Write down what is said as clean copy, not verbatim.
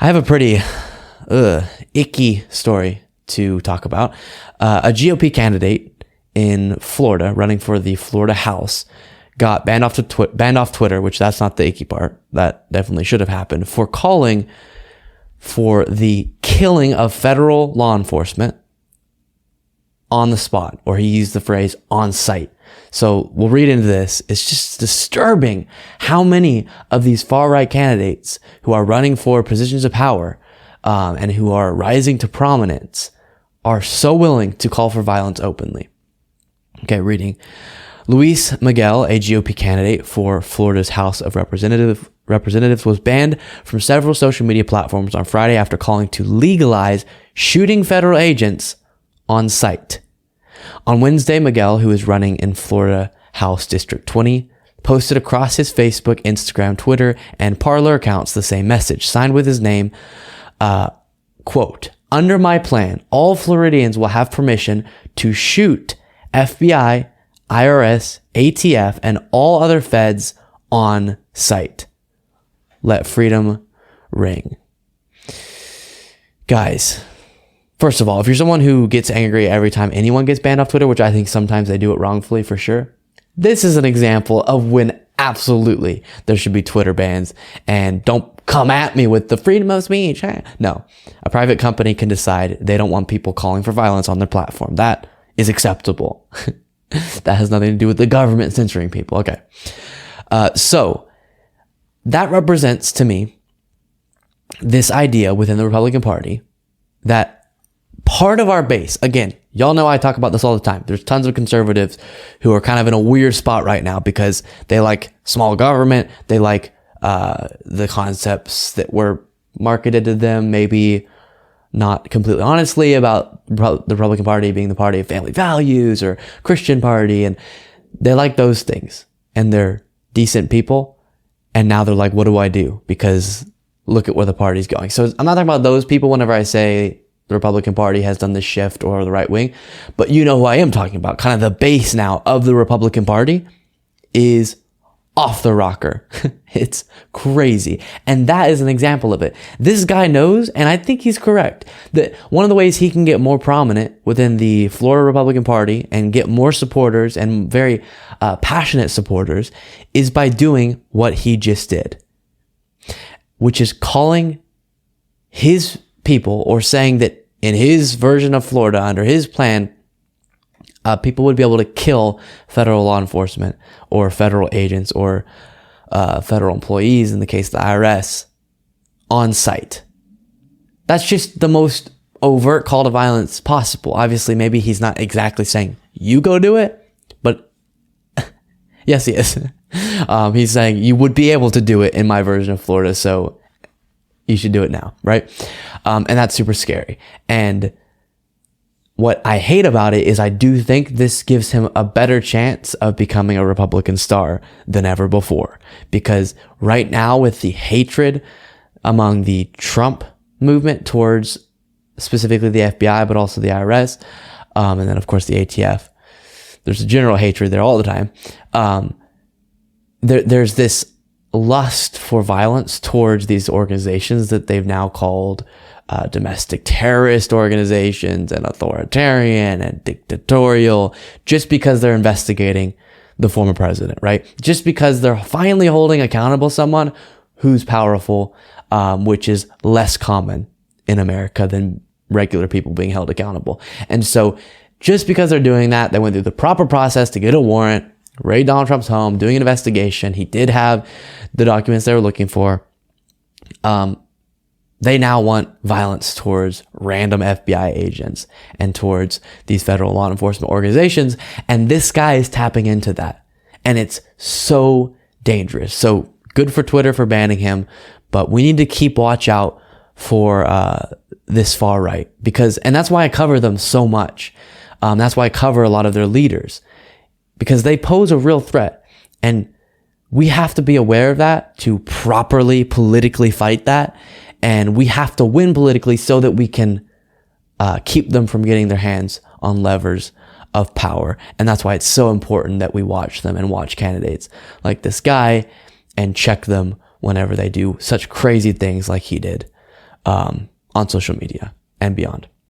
have a pretty icky story to talk about. A GOP candidate in Florida running for the Florida House got banned off Twitter, which that's not the icky part. That definitely should have happened, for calling for the killing of federal law enforcement on the spot, or he used the phrase on site. So we'll read into this. It's just disturbing how many of these far-right candidates who are running for positions of power and who are rising to prominence are so willing to call for violence openly. Okay, reading. Luis Miguel, a GOP candidate for Florida's House of Representatives, was banned from several social media platforms on Friday after calling to legalize shooting federal agents on site. On Wednesday, Miguel, who is running in Florida House District 20, posted across his Facebook, Instagram, Twitter, and Parler accounts the same message, signed with his name, quote, "Under my plan, all Floridians will have permission to shoot FBI, IRS, ATF, and all other feds on site. Let freedom ring." Guys, first of all, if you're someone who gets angry every time anyone gets banned off Twitter, which I think sometimes they do it wrongfully for sure, this is an example of when absolutely there should be Twitter bans. And don't come at me with the freedom of speech. No, a private company can decide they don't want people calling for violence on their platform. That is acceptable. That has nothing to do with the government censoring people. Okay. So that represents to me this idea within the Republican Party that part of our base, again, y'all know I talk about this all the time. There's tons of conservatives who are kind of in a weird spot right now because they like small government. They like the concepts that were marketed to them, maybe not completely honestly, about the Republican Party being the party of family values or Christian party. And they like those things and they're decent people. And now they're like, what do I do? Because look at where the party's going. So I'm not talking about those people whenever I say the Republican Party has done this shift or the right wing, but you know who I am talking about. Kind of the base now of the Republican Party is off the rocker. It's crazy. And that is an example of it. This guy knows, and I think he's correct, that one of the ways he can get more prominent within the Florida Republican Party and get more supporters and very passionate supporters is by doing what he just did, which is calling his people, or saying that in his version of Florida, under his plan, people would be able to kill federal law enforcement or federal agents or federal employees, in the case of the IRS, on site. That's just the most overt call to violence possible. Obviously, maybe he's not exactly saying, you go do it, but yes, he is. He's saying you would be able to do it in my version of Florida, so you should do it now, right? And that's super scary. And what I hate about it is I do think this gives him a better chance of becoming a Republican star than ever before. Because right now, with the hatred among the Trump movement towards specifically the FBI, but also the IRS, and then of course the ATF, there's a general hatred there all the time. There's this lust for violence towards these organizations that they've now called domestic terrorist organizations and authoritarian and dictatorial, just because they're investigating the former president, right? Just because they're finally holding accountable someone who's powerful, which is less common in America than regular people being held accountable. And so just because they're doing that, they went through the proper process to get a warrant, raid Donald Trump's home, doing an investigation. He did have the documents they were looking for. They now want violence towards random FBI agents and towards these federal law enforcement organizations. And this guy is tapping into that. And it's so dangerous. So good for Twitter for banning him, but we need to keep watch out for this far right, and that's why I cover them so much. That's why I cover a lot of their leaders, because they pose a real threat. And we have to be aware of that to properly politically fight that. And we have to win politically so that we can keep them from getting their hands on levers of power. And that's why it's so important that we watch them and watch candidates like this guy and check them whenever they do such crazy things like he did. on social media and beyond.